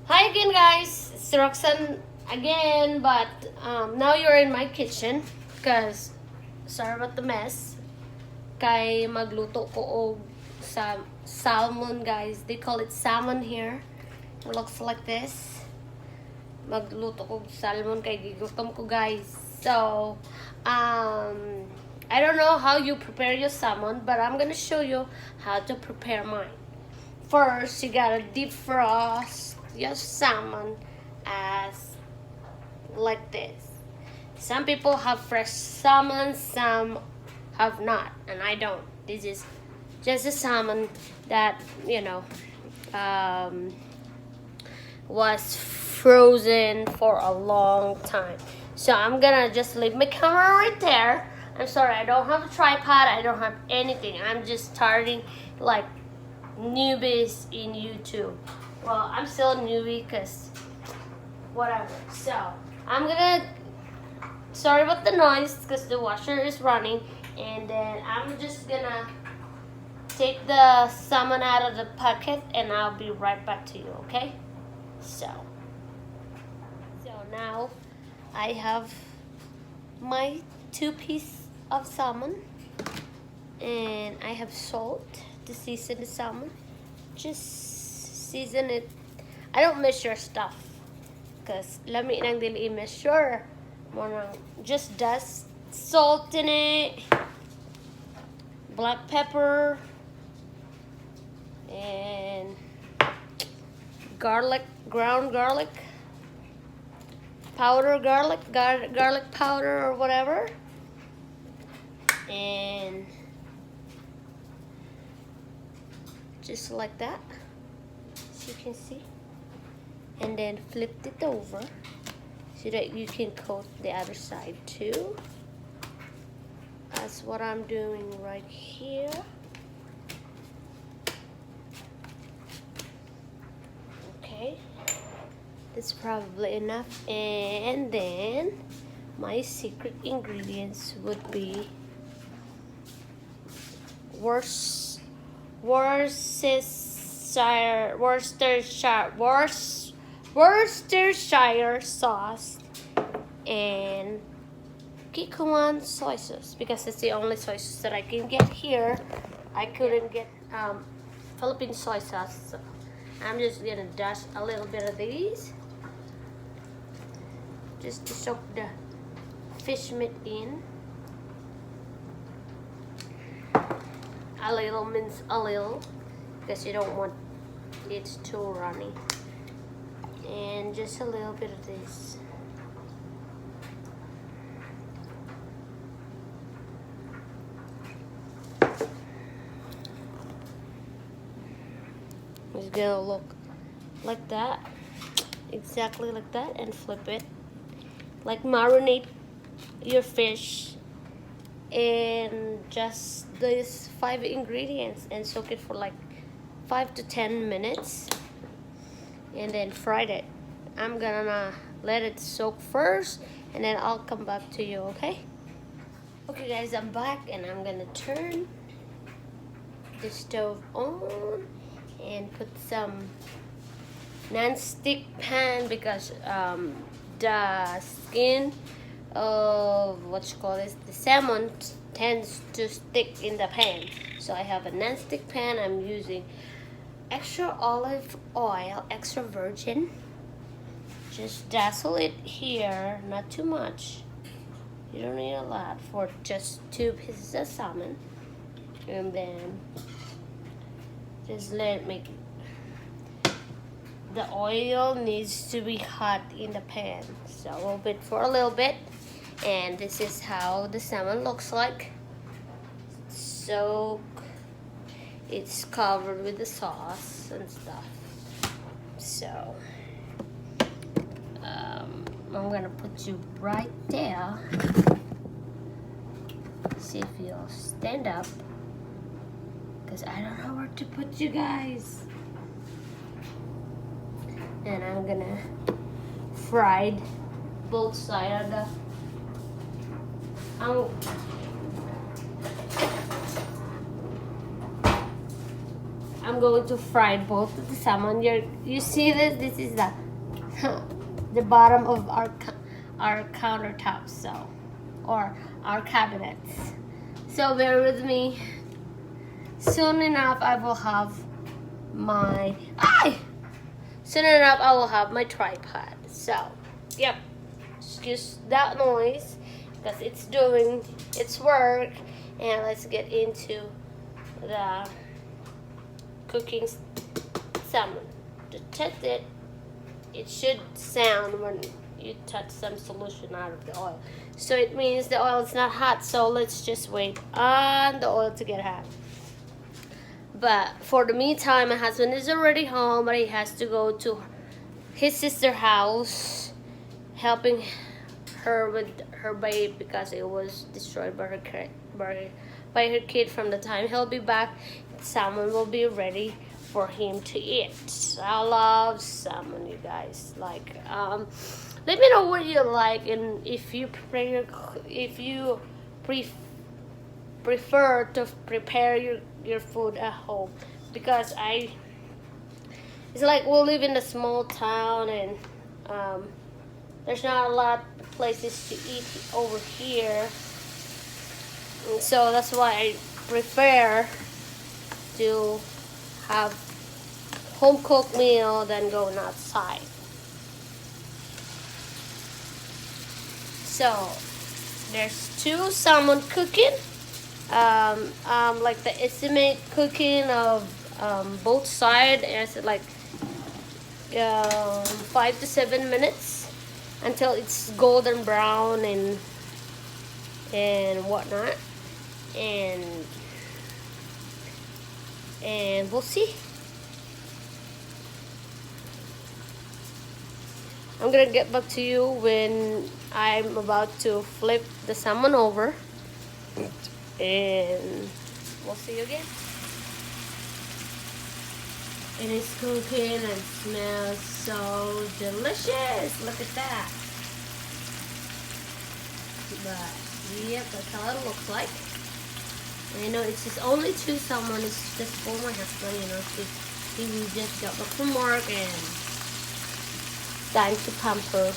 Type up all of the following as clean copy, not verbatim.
Hi again, guys. It's Roxanne again, but now you're in my kitchen because sorry about the mess. Kay magluto ko og salmon, guys. They call it salmon here. It looks like this. Magluto ko og salmon kay gigutom ko, guys. So, I don't know how you prepare your salmon, but I'm gonna show you how to prepare mine. First, you gotta defrost your salmon as like this. Some people have fresh salmon, some have not, and I don't. This is just a salmon that was frozen for a long time. So I'm gonna just leave my camera right there. I'm sorry, I don't have a tripod, I don't have anything. I'm just starting like newbies in YouTube. Well, I'm still a newbie because whatever. So I'm gonna, sorry about the noise because the washer is running, and then I'm just gonna take the salmon out of the packet and I'll be right back to you, okay? So now I have my 2 pieces of salmon, and I have salt to season the salmon. Just season it. I don't measure stuff because lami nang dili measure. Just dust salt in it, black pepper, and garlic, ground garlic, powder garlic, garlic powder or whatever, and just like that, as you can see, and then flipped it over so that you can coat the other side too. That's what I'm doing right here. Okay, that's probably enough. And then my secret ingredients would be Worcestershire sauce and Kikuman soy sauce, because it's the only soy sauce that I can get here. I couldn't get Philippine soy sauce, so I'm just gonna dust a little bit of these just to soak the fish meat in. A little means a little, because you don't want it too runny. And just a little bit of this. It's gonna look like that, exactly like that, and flip it. Like marinate your fish in just these 5 ingredients and soak it for like 5 to 10 minutes, and then fried it. I'm gonna let it soak first, and then I'll come back to you, okay? Okay guys, I'm back, and I'm gonna turn the stove on and put some non-stick pan, because the skin of the salmon tends to stick in the pan. So I have a non-stick pan. I'm using extra olive oil, extra virgin. Just dazzle it here, not too much. You don't need a lot for just 2 pieces of salmon. And then just let it make the oil needs to be hot in the pan. So we'll bit for a little bit, and this is how the salmon looks like. So it's covered with the sauce and stuff. So I'm gonna put you right there. See if you'll stand up, because I don't know where to put you guys. And I'm gonna fry both sides of the I'm I'm going to fry both of the salmon. You see this? This is the the bottom of our countertop, so, or our cabinets. So bear with me. Soon enough, I will have my soon enough I will have my tripod. So, yep. Excuse that noise because it's doing its work. And let's get into the cooking salmon. To test it, it should sound when you touch some solution out of the oil. So it means the oil is not hot. So let's just wait on the oil to get hot. But for the meantime, my husband is already home, but he has to go to his sister's house, helping her with her babe because it was destroyed by her kid. From the time he'll be back, salmon will be ready for him to eat. I love salmon, you guys. Like, let me know what you like, and if you prefer to prepare your food at home, because it's like we live in a small town, and there's not a lot of places to eat over here, and so that's why I prefer to have home cooked meal than going outside. So there's 2 salmon cooking. Like the estimate cooking of both sides is like 5 to 7 minutes until it's golden brown and whatnot, and we'll see. I'm gonna get back to you when I'm about to flip the salmon over, and we'll see you again. It is cooking and smells so delicious. Look at that. But yep, that's how it looks like. And I know it's just only 2 salmon. It's just for my husband, you know. He just got back from work and time to pamper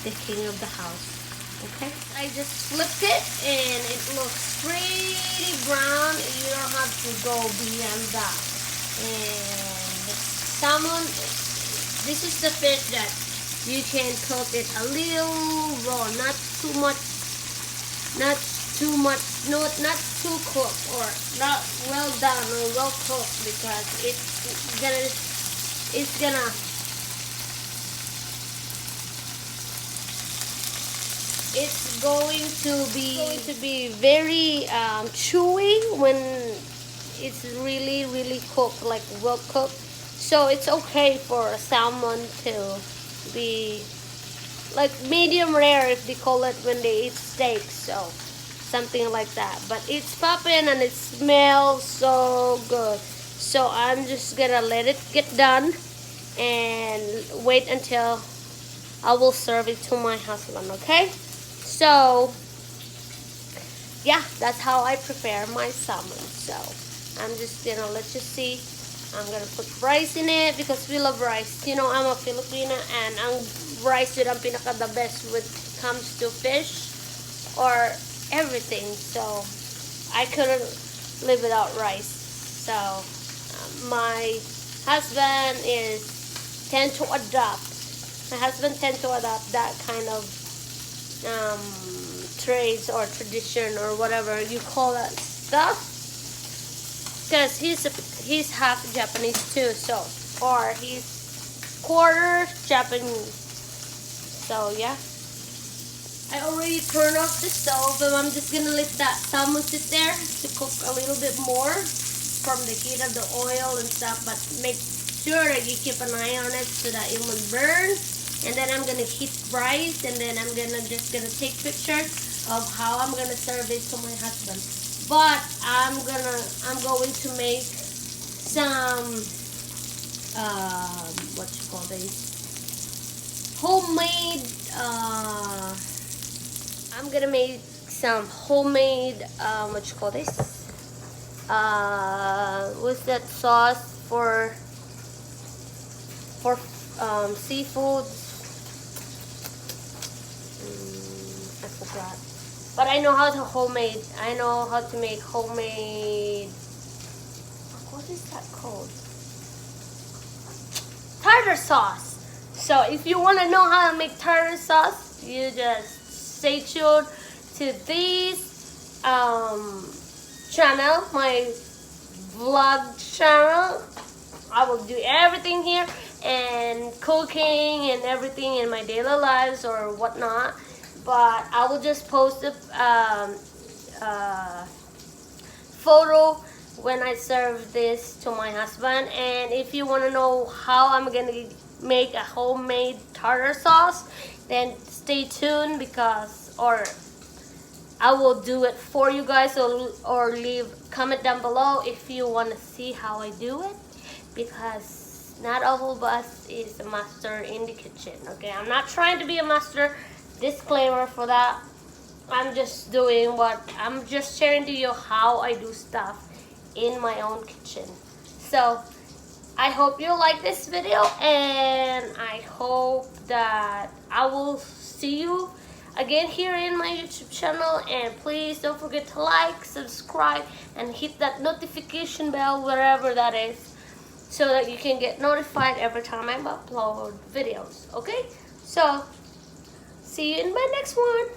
the king of the house. Okay, I just flipped it and it looks pretty brown. You don't have to go beyond that. And the salmon, this is the fish that you can cook it a little raw, not too much, not too cooked or not well done or well cooked, because it's gonna it's going to be very chewy when it's really cooked, like well cooked. So it's okay for a salmon to be like medium rare, if they call it when they eat steak, so something like that. But it's popping and it smells so good. So I'm just gonna let it get done and wait until I will serve it to my husband, okay? So yeah, that's how I prepare my salmon. So I'm just gonna let's just see. I'm gonna put rice in it because we love rice. You know, I'm a Filipina, and ang rice yun ang pinaka the best when it comes to fish or everything. So I couldn't live without rice. So my husband tend to adopt. My husband tend to adopt that kind of trades or tradition or whatever you call that stuff, because he's half Japanese too, so, or he's quarter Japanese. So yeah, I already turned off the stove, and I'm just gonna let that salmon sit there to cook a little bit more from the heat of the oil and stuff, but make sure that you keep an eye on it so that it won't burn. And then I'm gonna heat rice, and then I'm just gonna take pictures of how I'm gonna serve it to my husband. But I'm going to make some what you call these homemade I'm gonna make some homemade what you call this what's that sauce for seafoods? I forgot. But I know how to homemade. I know how to make homemade. What is that called? Tartar sauce. So if you want to know how to make tartar sauce, you just stay tuned to this channel, my vlog channel. I will do everything here and cooking and everything in my daily lives or whatnot. But I will just post a photo when I serve this to my husband. And if you want to know how I'm gonna make a homemade tartar sauce, then stay tuned, because I will do it for you guys, or leave comment down below if you want to see how I do it, because not all of us is a master in the kitchen. Okay, I'm not trying to be a master. Disclaimer for that. I'm just sharing to you how I do stuff in my own kitchen. So I hope you like this video, and I hope that I will see you again here in my YouTube channel. And please don't forget to like, subscribe, and hit that notification bell wherever that is, so that you can get notified every time I upload videos. Okay, so see you in my next one.